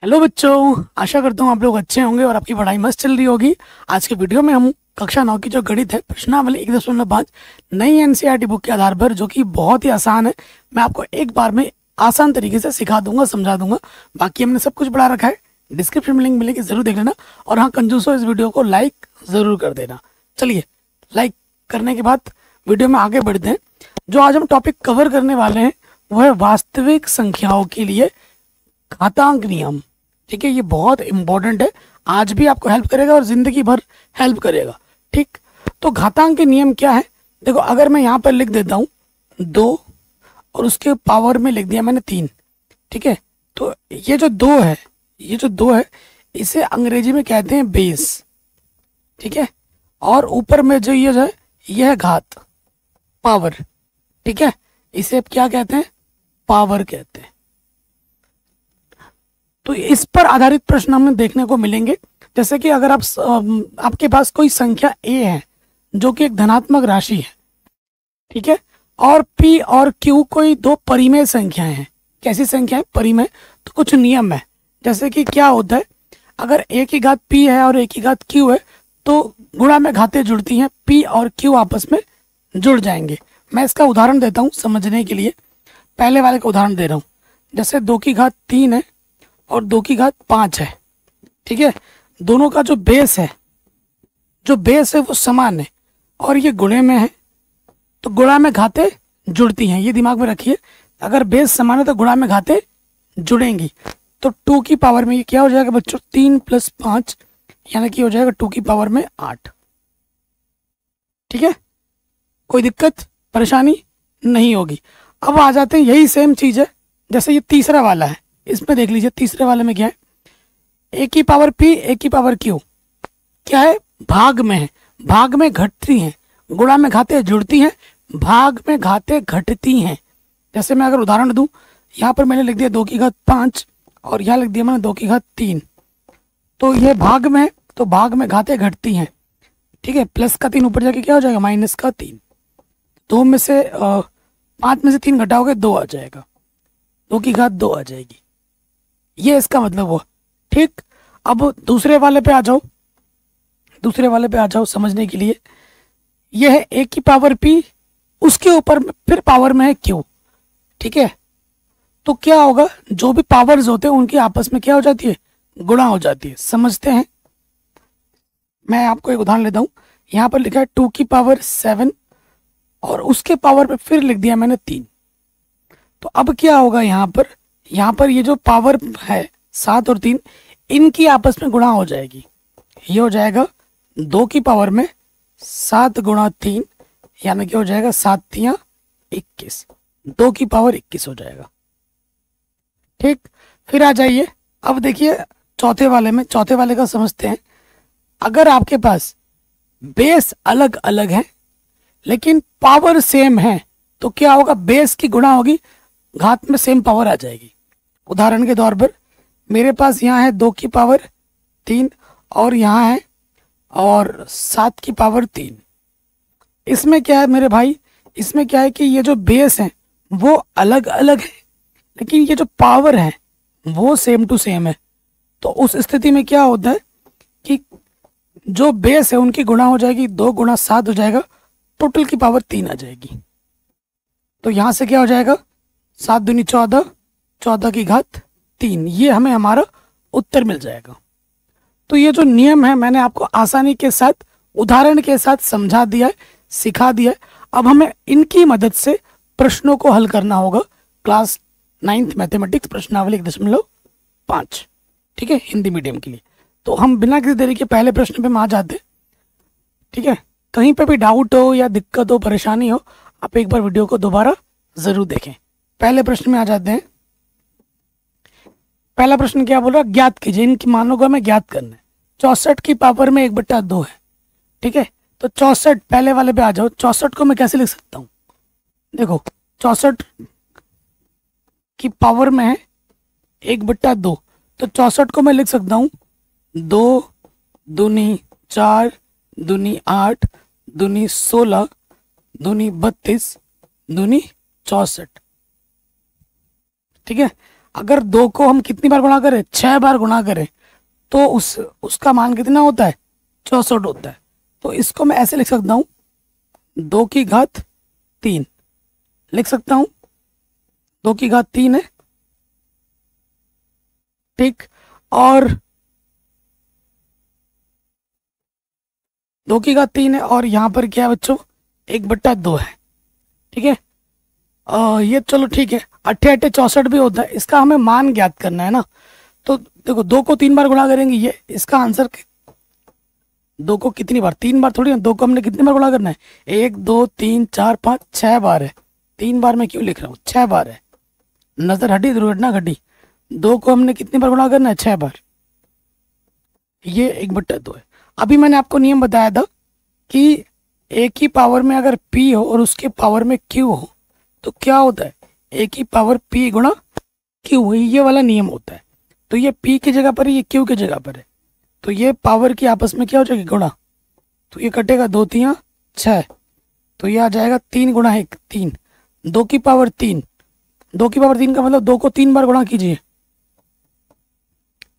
Hello बच्चों, आशा करता हूँ आप लोग अच्छे होंगे और आपकी पढ़ाई मस्त चल रही होगी। आज के वीडियो में हम कक्षा 9 की जो गणित है प्रश्नावली 1.5 नई एनसीईआरटी बुक के आधार पर, जो कि बहुत ही आसान है, मैं आपको एक बार में आसान तरीके से सिखा दूंगा, समझा दूंगा। बाकी हमने सब कुछ पढ़ा रखा है, डिस्क्रिप्शन में लिंक मिलेगी, जरूर देख लेना। और हाँ कंजूसो, इस वीडियो को लाइक जरूर कर देना। चलिए, लाइक करने के बाद वीडियो में आगे बढ़ते हैं। जो आज हम टॉपिक कवर करने वाले हैं वो है वास्तविक संख्याओं के लिए घातांक नियम। ठीक है, ये बहुत इंपॉर्टेंट है, आज भी आपको हेल्प करेगा और जिंदगी भर हेल्प करेगा। ठीक, तो घातांक के नियम क्या है? देखो, अगर मैं यहाँ पर लिख देता हूँ 2 और उसके पावर में लिख दिया मैंने 3, ठीक है, तो ये जो 2 है, इसे अंग्रेजी में कहते हैं बेस। ठीक है, और ऊपर में जो ये जो है यह है घात, पावर। ठीक है, इसे अब क्या कहते हैं? पावर कहते हैं। तो इस पर आधारित प्रश्न हमें देखने को मिलेंगे। जैसे कि अगर आपके पास कोई संख्या a है जो कि एक धनात्मक राशि है, ठीक है, और p और q कोई दो परिमेय संख्याएं हैं। कैसी संख्याएं? परिमेय। तो कुछ नियम है, जैसे कि क्या होता है, अगर a की घात p है और a की घात q है तो गुणा में घातें जुड़ती हैं, p और q आपस में जुड़ जाएंगे। मैं इसका उदाहरण देता हूँ समझने के लिए। पहले वाले का उदाहरण दे रहा हूँ, जैसे 2 की घात 3 है और 2 की घात 5 है। ठीक है, दोनों का जो बेस है वो समान है और ये गुणे में है, तो गुणा में घातें जुड़ती हैं। ये दिमाग में रखिए, अगर बेस समान है तो गुणा में घातें जुड़ेंगी। तो 2 की पावर में ये क्या हो जाएगा बच्चों? 3 + 5, यानी कि हो जाएगा 2 की पावर में 8। ठीक है, कोई दिक्कत परेशानी नहीं होगी। अब आ जाते हैं, यही सेम चीज है जैसे ये तीसरा वाला है, इसमें देख लीजिए। तीसरे वाले में क्या है? a की पावर p, a की पावर q क्या है? भाग में है, भाग में घटती हैं, गुणा में घातें जुड़ती हैं, भाग में घातें घटती हैं। जैसे मैं अगर उदाहरण दूं, यहाँ पर मैंने लिख दिया 2 की घात 5 और यहाँ लिख दिया मैंने 2 की घात 3, तो ये भाग में है तो भाग में घातें घटती हैं। ठीक है, प्लस का 3 ऊपर जाके क्या हो जाएगा? माइनस का 3। 2 में से 5 में से 3 घटाओगे 2 आ जाएगा, 2 की घात 2 आ जाएगी। ये इसका मतलब हुआ। ठीक, अब दूसरे वाले पे आ जाओ, समझने के लिए। यह है a की पावर p, उसके ऊपर फिर पावर में है q। ठीक है, तो क्या होगा? जो भी पावर्स होते हैं उनकी आपस में क्या हो जाती है? गुणा हो जाती है। समझते हैं, मैं आपको एक उदाहरण लेता हूं। यहां पर लिखा है 2 की पावर 7 और उसके पावर पे फिर लिख दिया मैंने 3। तो अब क्या होगा? यहाँ पर ये जो पावर है 7 और 3, इनकी आपस में गुणा हो जाएगी। ये हो जाएगा 2 की पावर में 7 × 3, यानी कि हो जाएगा 7 × 3 = 21। 2 की पावर 21 हो जाएगा। ठीक, फिर आ जाइए, अब देखिए चौथे वाले का समझते हैं। अगर आपके पास बेस अलग अलग है लेकिन पावर सेम है तो क्या होगा? बेस की गुणा होगी, घात में सेम पावर आ जाएगी। उदाहरण के तौर पर मेरे पास यहाँ है 2 की पावर 3 और यहाँ है और 7 की पावर 3। इसमें क्या है मेरे भाई? इसमें क्या है कि ये जो बेस है वो अलग अलग है लेकिन ये जो पावर है वो सेम टू सेम है। तो उस स्थिति में क्या होता है कि जो बेस है उनकी गुणा हो जाएगी, 2 × 7 हो जाएगा, टोटल की पावर 3 आ जाएगी। तो यहां से क्या हो जाएगा? 7 दूनी 14, 14 की घात 3। ये हमें हमारा उत्तर मिल जाएगा। तो ये जो नियम है मैंने आपको आसानी के साथ, उदाहरण के साथ समझा दिया है, सिखा दिया है। अब हमें इनकी मदद से प्रश्नों को हल करना होगा। क्लास 9th मैथमेटिक्स प्रश्नावली 1.5, ठीक है, हिंदी मीडियम के लिए। तो हम बिना किसी देरी के पहले प्रश्न पे आ जाते हैं। ठीक है, कहीं पे भी डाउट हो या दिक्कत हो, परेशानी हो, आप एक बार वीडियो को दोबारा जरूर देखें। पहले प्रश्न में आ जाते हैं। पहला प्रश्न क्या बोल रहा है? ज्ञात कीजिए, इनकी मानों को हमें ज्ञात करना है। 64 की पावर में 1/2 है। ठीक है, तो 64, पहले वाले पे आ जाओ। 64 को मैं कैसे लिख सकता हूँ? देखो, 64 की पावर में है 1/2, तो 64 को मैं लिख सकता हूँ 2 दूनी 4 दूनी 8 दूनी 16 दूनी 32 दूनी 64। ठीक है, अगर 2 को हम कितनी बार गुणा करें, 6 बार गुणा करें, तो उसका मान कितना होता है, 64 होता है। तो इसको मैं ऐसे लिख सकता हूँ, 2 की घात 3 लिख सकता हूँ, 2 की घात 3 है, ठीक। और 2 की घात 3 है, और यहाँ पर क्या है बच्चों, 1/2 है, ठीक है। ये चलो ठीक है, 8 64 भी होता है, इसका हमें मान ज्ञात करना है ना। तो देखो 2 को 3 बार गुणा करेंगे, ये इसका आंसर 2 को कितनी बार, 3 बार थोड़ी ना, 2 को हमने कितनी बार गुणा करना है, 1 2 3 4 5 6 बार है। 3 बार मैं क्यों लिख रहा हूँ, 6 बार है, नजर हटी दुर्घटना घटी। 2 को हमने कितनी बार गुणा करना है, 6 बार, ये 1/2 है। अभी मैंने आपको नियम बताया था कि एक ही पावर में अगर p हो और उसके पावर में q हो तो क्या होता है, एक ही पावर p गुणा q, ये वाला नियम होता है। तो ये p की जगह पर है, ये q की जगह पर है, तो ये पावर की आपस में क्या हो जाएगी, गुणा। तो ये कटेगा, 2 3 6, तो ये आ जाएगा 3 गुणा 1 3, 2 की पावर 3, 2 की पावर 3 का मतलब 2 को 3 बार गुणा कीजिए,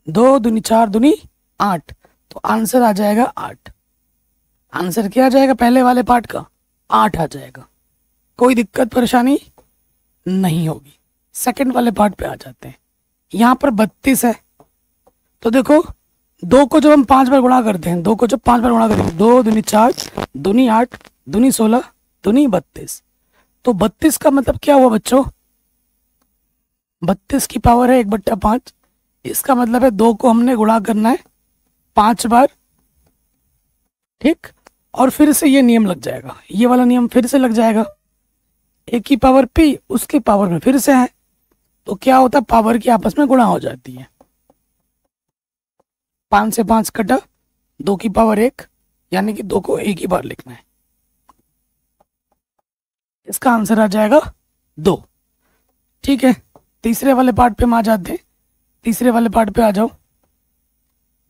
2 दूनी 4 दूनी 8, तो आंसर आ जाएगा 8। आंसर क्या आ जाएगा पहले वाले पार्ट का, 8 आ जाएगा। कोई दिक्कत परेशानी नहीं होगी। सेकंड वाले पार्ट पे आ जाते हैं। यहाँ पर 32 है, तो देखो 2 को जब हम 5 बार गुणा करते हैं, 2 को जब 5 बार गुणा करेंगे, 2 दूनी 4 दूनी 8 दूनी 16 दूनी 32, तो 32 का मतलब क्या हुआ बच्चों, 32 की पावर है 1/5, इसका मतलब है 2 को हमने गुणा करना है 5 बार, ठीक। और फिर से ये नियम लग जाएगा, ये वाला नियम फिर से लग जाएगा, एक की पावर p उसकी पावर में फिर से है, तो क्या होता है, पावर की आपस में गुणा हो जाती है। 5 से 5 कटा, 2 की पावर 1, यानी कि 2 को एक ही बार लिखना है, इसका आंसर आ जाएगा 2, ठीक है। तीसरे वाले पार्ट पे हम आ जाते हैं, तीसरे वाले पार्ट पे आ जाओ।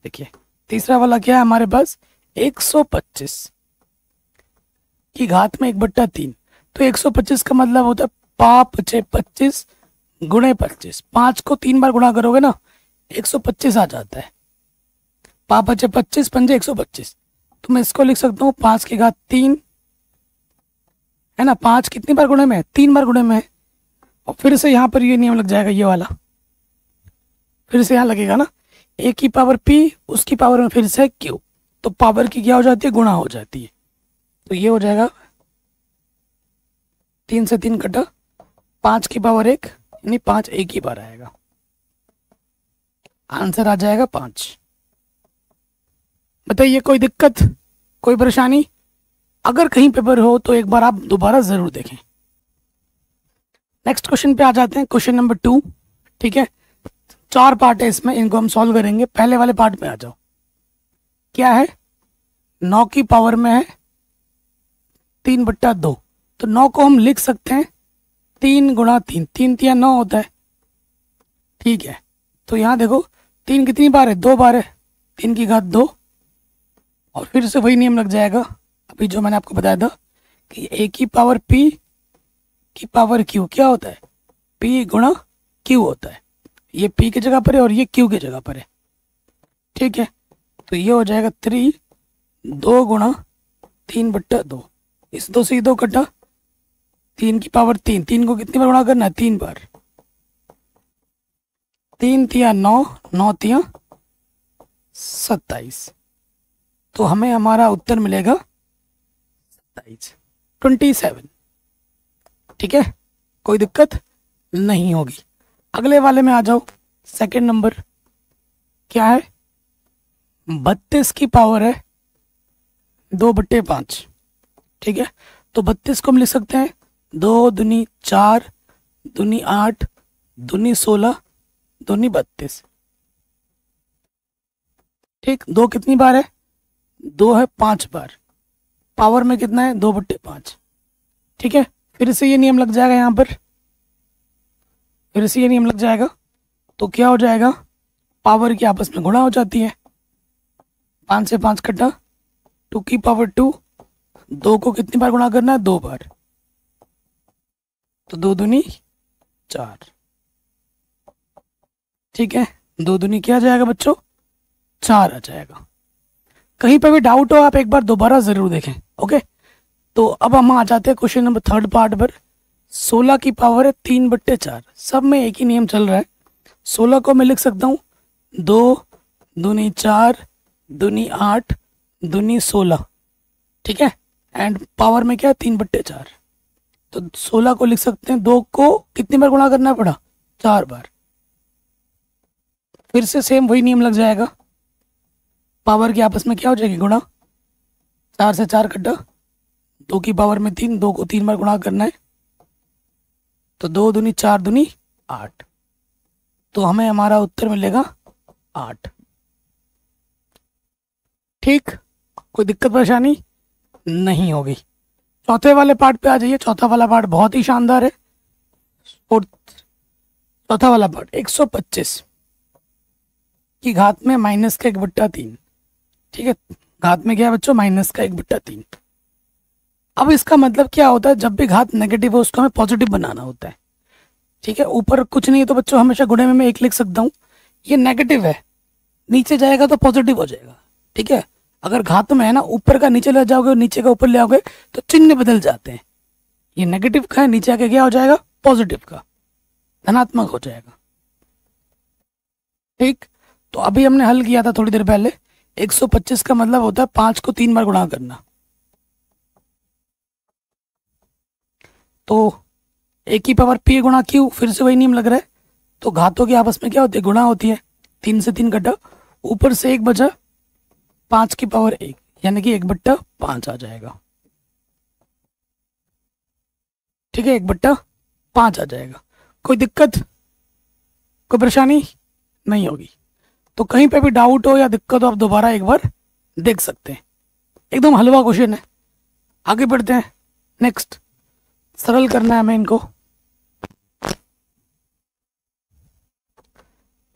देखिए तीसरा वाला क्या है हमारे पास, 125 की घात में 1/3, तो 125 का मतलब होता है 5 × 25 गुणे 25, 5 को 3 बार गुणा करोगे ना 125 आ जाता है, 5 × 25 पंजे 125, तो मैं इसको लिख सकता हूँ 5 की घात 3 है ना, 5 कितनी बार गुणे में है, 3 बार गुणे में है। और फिर से यहाँ पर ये नियम लग जाएगा, ये वाला फिर से यहाँ लगेगा ना, एक की पावर p उसकी पावर में फिर से q, तो पावर की क्या हो जाती है, गुणा हो जाती है। तो ये हो जाएगा 3 से 3 कटा, 5 की पावर 1 यानी 5 एक ही बार आएगा, आंसर आ जाएगा 5। बताइए कोई दिक्कत, कोई परेशानी, अगर कहीं पेपर हो तो एक बार आप दोबारा जरूर देखें। नेक्स्ट क्वेश्चन पे आ जाते हैं, क्वेश्चन नंबर 2, ठीक है। 4 पार्ट है इसमें, इनको हम सॉल्व करेंगे। पहले वाले पार्ट में आ जाओ, क्या है, 9 की पावर में है 3/2, तो 9 को हम लिख सकते हैं 3 गुणा 3, 3 3 9 होता है, ठीक है। तो यहाँ देखो 3 कितनी बार है, 2 बार है, 3 की घात 2, और फिर से वही नियम लग जाएगा अभी जो मैंने आपको बताया था कि एक की पावर p की पावर q क्या होता है, p गुणा q होता है। ये p की जगह पर है और ये q की जगह पर है, ठीक है। तो ये हो जाएगा 3 2 गुणा 3/2, इस 2 से 2 कटा, 3 की पावर 3, 3 को कितनी बार गुणा करना है, 3 बार, 3 3 9 9 3 27, तो हमें हमारा उत्तर मिलेगा 27, ठीक है। कोई दिक्कत नहीं होगी। अगले वाले में आ जाओ, सेकंड नंबर क्या है, 32 की पावर है 2/5, ठीक है। तो 32 को हम लिख सकते हैं 2 दूनी 4 दूनी 8 दूनी 16 दूनी 32, ठीक। 2 कितनी बार है, 2 है 5 बार, पावर में कितना है 2/5, ठीक है। फिर से ये नियम लग जाएगा, यहाँ पर फिर से ये नियम लग जाएगा, तो क्या हो जाएगा, पावर की आपस में गुणा हो जाती है, 5 से 5 कटा, 2 की पावर 2, 2 को कितनी बार गुणा करना है, 2 बार, तो 2 दूनी 4, ठीक है, 2 दूनी क्या आ जाएगा बच्चों, 4 आ जाएगा। कहीं पे भी डाउट हो आप एक बार दोबारा जरूर देखें। ओके, तो अब हम आ जाते हैं क्वेश्चन नंबर 3 पार्ट पर। 16 की पावर है 3/4, सब में एक ही नियम चल रहा है। 16 को मैं लिख सकता हूँ 2 दूनी 4 दूनी 8 दूनी 16, ठीक है, एंड पावर में क्या है 3/4। तो 16 को लिख सकते हैं, 2 को कितनी बार गुणा करना पड़ा, 4 बार। फिर से सेम वही नियम लग जाएगा, पावर की आपस में क्या हो जाएगी गुणा, 4 से 4 कटा, 2 की पावर में 3, 2 को 3 बार गुणा करना है, तो 2 दूनी 4 दूनी 8, तो हमें हमारा उत्तर मिलेगा 8। ठीक, कोई दिक्कत परेशानी नहीं होगी। चौथे वाले पार्ट पे आ जाइए। चौथा वाला पार्ट बहुत ही शानदार है। और चौथा वाला पार्ट 125 की घात में माइनस का 1/3, ठीक है, घात में क्या है बच्चों, माइनस का 1/3। अब इसका मतलब क्या होता है, जब भी घात नेगेटिव हो उसको हमें पॉजिटिव बनाना होता है। ठीक है, ऊपर कुछ नहीं है तो बच्चों हमेशा गुणे में मैं 1 लिख सकता हूँ, ये नेगेटिव है, नीचे जाएगा तो पॉजिटिव हो जाएगा। ठीक है, अगर घात में है ना, ऊपर का नीचे ले जाओगे और नीचे का ऊपर ले आओगे तो चिन्ह बदल जाते हैं। ये नेगेटिव का है, नीचे आके क्या हो जाएगा, पॉजिटिव का, धनात्मक हो जाएगा। ठीक, तो अभी हमने हल किया था थोड़ी देर पहले। 125 का मतलब होता है 5 को 3 बार गुणा करना। तो a की पावर p गुणा q, फिर से वही नियम लग रहा है। तो घातों की आपस में क्या होती है, गुणा होती है। 3 से 3 कटा, ऊपर से 1 बचा, 5 की पावर 1, यानी कि 1/5 आ जाएगा। ठीक है, 1/5 आ जाएगा। कोई दिक्कत, कोई परेशानी नहीं होगी। तो कहीं पे भी डाउट हो या दिक्कत हो आप दोबारा एक बार देख सकते हैं। एकदम हलवा क्वेश्चन है। आगे बढ़ते हैं, नेक्स्ट सरल करना है हमें इनको।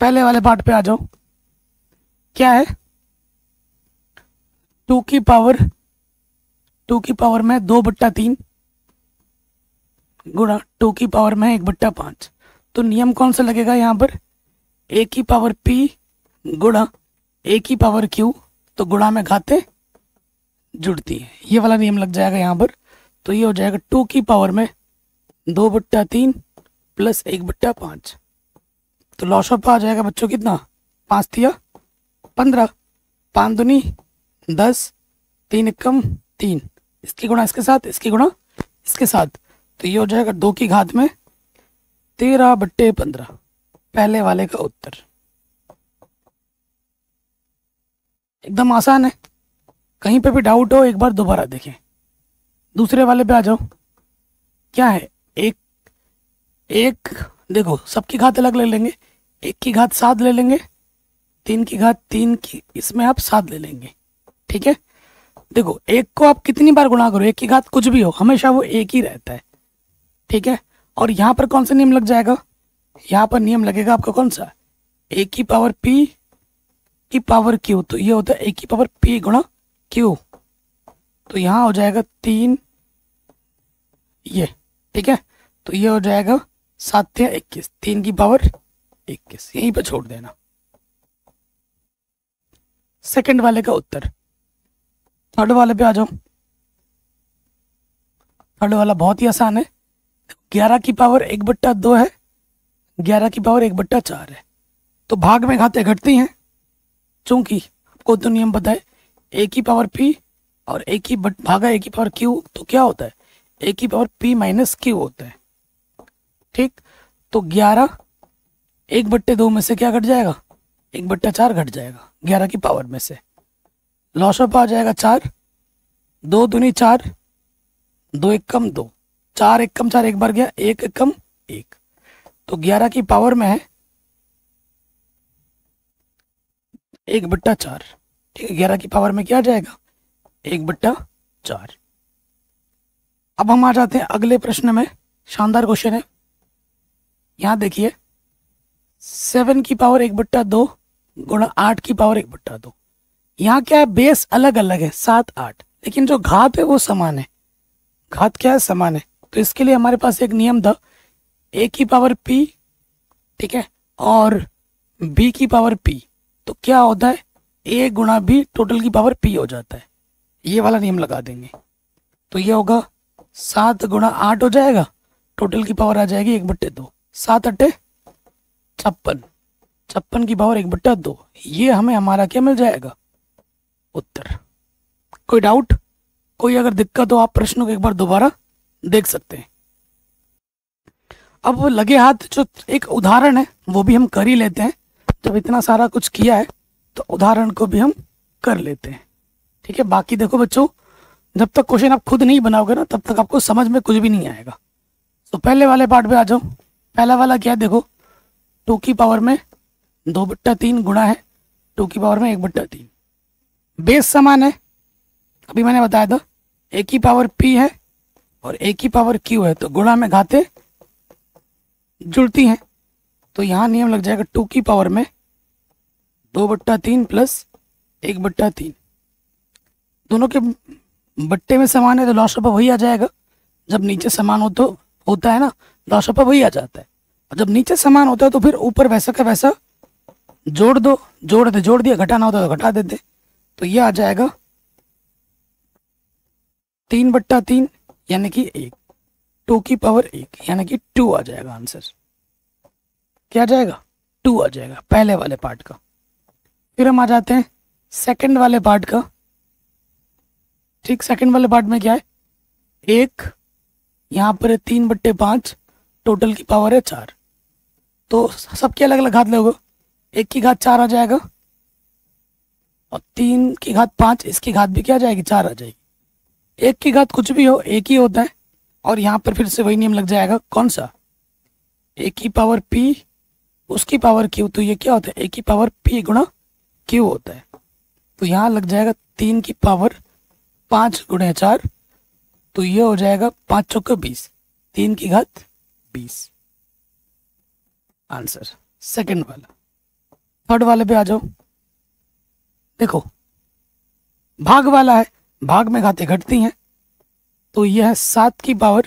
पहले वाले पार्ट पे आ जाओ। क्या है, 2 की पावर में 2/3 गुणा 2 की पावर में 1/5। तो नियम कौन सा लगेगा यहाँ पर, a की पावर p गुणा a की पावर q, तो गुणा में घातें जुड़ती है, ये वाला नियम लग जाएगा यहाँ पर। तो ये हो जाएगा 2 की पावर में 2/3 प्लस 1/5। तो लॉस ऑफ आ जाएगा बच्चों कितना, 5 तिया 15, 5 दूनी 10, 3 एकम 3, इसकी गुणा इसके साथ, इसकी गुणा इसके साथ, तो ये हो जाएगा 2 की घात में 13/15, पहले वाले का उत्तर। एकदम आसान है, कहीं पे भी डाउट हो एक बार दोबारा देखें। दूसरे वाले पे आ जाओ। क्या है, एक देखो सबकी घात अलग ले लेंगे। 1 की घात 7 ले लेंगे, 3 की घात 3 की, इसमें आप 7 ले लेंगे। ठीक है, देखो 1 को आप कितनी बार गुणा करो, 1 की घात कुछ भी हो, हमेशा वो 1 ही रहता है। ठीक है, और यहाँ पर कौन सा नियम लग जाएगा, यहाँ पर नियम लगेगा आपका कौन सा, a की पावर p की पावर q, तो ये होता है a की पावर p गुणा q। तो यहाँ हो जाएगा 3 ये, ठीक है, तो ये हो जाएगा 7 या 21, 3 की पावर 21, यहीं पर छोड़ देना। सेकंड वाले का उत्तर। थर्ड वाले पे आ जाओ। थर्ड वाला बहुत ही आसान है। 11 की पावर 1/2 है, 11 की पावर 1/4 है। तो भाग में घातें घटती हैं, चूंकि आपको तो नियम पता है, a की पावर p और a की भागा a की पावर q, तो क्या होता है, a की पावर p माइनस q होता है। ठीक, तो 11 1/2 में से क्या घट जाएगा, 1/4 घट जाएगा 11 की पावर में से। लॉस ऑफ आ जाएगा 4, 2 दूनी 4, 2 एकम 2, 4 एकम 4 एक बार गया, 1 एकम 1, तो 11 की पावर में है 1/4। ठीक है, 11 की पावर में क्या आ जाएगा, 1/4। अब हम आ जाते हैं अगले प्रश्न में। शानदार क्वेश्चन है, यहाँ देखिए 7 की पावर 1/2 गुणा 8 की पावर 1/2। यहाँ क्या है, बेस अलग अलग है 7 8, लेकिन जो घात है वो समान है। घात क्या है, समान है। तो इसके लिए हमारे पास एक नियम था, a की पावर p, ठीक है, और बी की पावर पी, तो क्या होता है ए गुणा बी टोटल की पावर पी हो जाता है। ये वाला नियम लगा देंगे तो ये होगा 7 गुणा 8 हो जाएगा, टोटल की पावर आ जाएगी 1/2। 7 अट्ठे 56, 56 की पावर 1/2। ये हमें हमारा क्या मिल जाएगा, उत्तर। कोई डाउट, कोई अगर दिक्कत हो आप प्रश्नों को एक बार दोबारा देख सकते हैं। अब वो लगे हाथ जो एक उदाहरण है वो भी हम कर ही लेते हैं। जब इतना सारा कुछ किया है तो उदाहरण को भी हम कर लेते हैं, ठीक है। बाकी देखो बच्चों, जब तक क्वेश्चन आप खुद नहीं बनाओगे ना तब तक आपको समझ में कुछ भी नहीं आएगा। तो पहले वाले पार्ट पे आ जाओ। पहला वाला क्या है, देखो 2 की पावर में 2/3 गुणा है 2 की पावर में 1/3। बेस समान है, अभी मैंने बताया था a की पावर p है और a की पावर q है, तो गुणा में घाते जुड़ती हैं। तो यहाँ नियम लग जाएगा 2 की पावर में 2/3 प्लस 1/3। दोनों के बट्टे में समान है तो लॉस ऑफ वही आ जाएगा। जब नीचे समान हो तो होता है ना, लॉस ऑफ वही आ जाता है। और जब नीचे समान होता है तो फिर ऊपर वैसा का वैसा जोड़ दो, जोड़ दिया, घटाना होता है तो घटा देते। तो ये आ जाएगा 3/3 यानी कि 1, 2 की पावर 1 यानी कि 2 आ जाएगा आंसर। क्या आ जाएगा, 2 आ जाएगा पहले वाले पार्ट का। फिर हम आ जाते हैं सेकंड वाले पार्ट का। ठीक, सेकंड वाले पार्ट में क्या है, 1 यहाँ पर है 3/5, टोटल की पावर है 4। तो सबके अलग अलग घात लोगे, 1 की घात 4 आ जाएगा और 3 की घात 5, इसकी घात भी क्या आ जाएगी, 4 आ जाएगी। 1 की घात कुछ भी हो एक ही होता है। और यहाँ पर फिर से वही नियम लग जाएगा, कौन सा, a की पावर p उसकी पावर q। तो ये क्या होता है, a की पावर p गुणा q होता है। तो यहाँ लग जाएगा 3 की पावर 5 गुणे 4, तो ये हो जाएगा 5 चौके 20, 3 की घात 20 आंसर सेकंड वाला। थर्ड वाले पे आ जाओ। देखो भाग वाला है, भाग में घातें घटती हैं। तो यह है 7 की पावर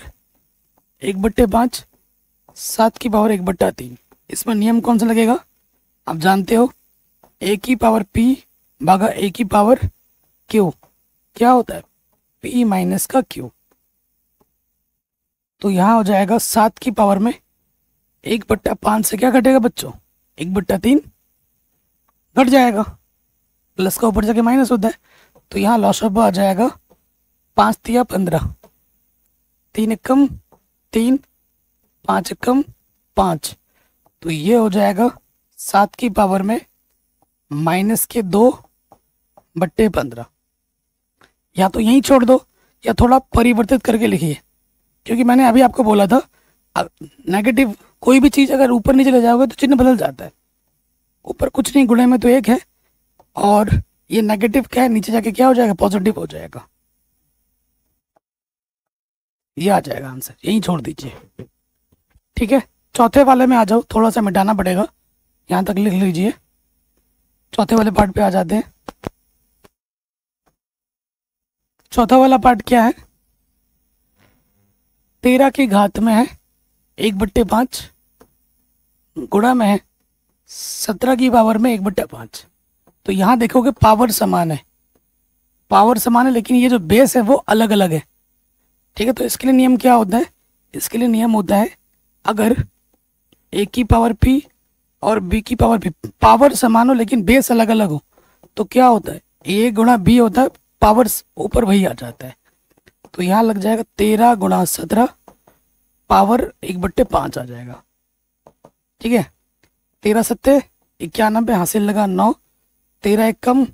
1/5, 7 की पावर 1/3। इसमें नियम कौन सा लगेगा, आप जानते हो, a की पावर p भागा a की पावर q क्या होता है, p माइनस का q। तो यहाँ हो जाएगा 7 की पावर में 1/5 से क्या घटेगा बच्चों, 1/3 घट जाएगा, प्लस का ऊपर जाके माइनस होता है। तो यहाँ लॉस ऑफ आ जाएगा 5 तिया 15, 3 एकम 3, 5 एकम 5। तो ये हो जाएगा 7 की पावर में -2/15। या तो यहीं छोड़ दो या थोड़ा परिवर्तित करके लिखिए, क्योंकि मैंने अभी आपको बोला था नेगेटिव कोई भी चीज़ अगर ऊपर नीचे ले जाओगे तो चिन्ह बदल जाता है। ऊपर कुछ नहीं, गुणे में तो 1 है और ये नेगेटिव क्या है, नीचे जाके क्या हो जाएगा, पॉजिटिव हो जाएगा। ये आ जाएगा आंसर, यहीं छोड़ दीजिए। ठीक है, चौथे वाले में आ जाओ, थोड़ा सा मिटाना पड़ेगा, यहाँ तक लिख लीजिए। चौथे वाले पार्ट पे आ जाते हैं। चौथा वाला पार्ट क्या है, 13 की घात में है 1/5 गुणा में है 17 की पावर में 1/5। तो यहाँ देखोगे पावर समान है, पावर समान है, लेकिन ये जो बेस है वो अलग अलग है। ठीक है, तो इसके लिए नियम क्या होता है, इसके लिए नियम होता है अगर a की पावर p और b की पावर p पावर समान हो लेकिन बेस अलग अलग हो तो क्या होता है, a गुणा b होता है, पावर ऊपर वही आ जाता है। तो यहाँ लग जाएगा 13 गुणा 17 पावर 1/5 आ जाएगा। ठीक है, 13 सत्ते 91 हासिल लगा 9, 13 एक कम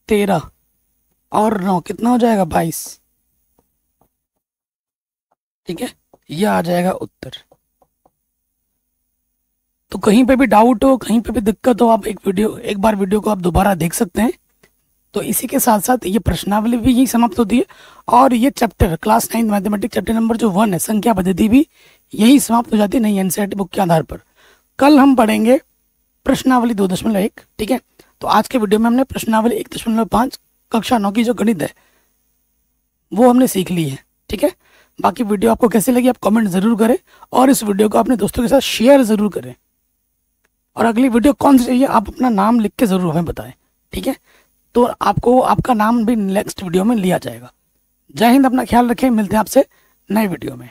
13 और 9 कितना हो जाएगा 22। ठीक है, यह आ जाएगा उत्तर। तो कहीं पे भी डाउट हो, कहीं पे भी दिक्कत हो, आप एक बार वीडियो को आप दोबारा देख सकते हैं। तो इसी के साथ साथ ये प्रश्नावली भी यही समाप्त होती है और ये chapter class 9 mathematics chapter number जो 1 है संख्या पद्धति भी यही समाप्त हो जाती है नई एनसीईआरटी बुक के आधार पर। कल हम पढ़ेंगे प्रश्नावली 2.1। ठीक है, तो आज के वीडियो में हमने प्रश्नावली 1.5 कक्षा 9 की जो गणित है वो हमने सीख ली है। ठीक है, बाकी वीडियो आपको कैसी लगी आप कमेंट ज़रूर करें और इस वीडियो को अपने दोस्तों के साथ शेयर ज़रूर करें। और अगली वीडियो कौन सी चाहिए आप अपना नाम लिख के ज़रूर हमें बताएं, ठीक है। तो आपको आपका नाम भी नेक्स्ट वीडियो में लिया जाएगा। जय हिंद, अपना ख्याल रखें, मिलते हैं आपसे नए वीडियो में।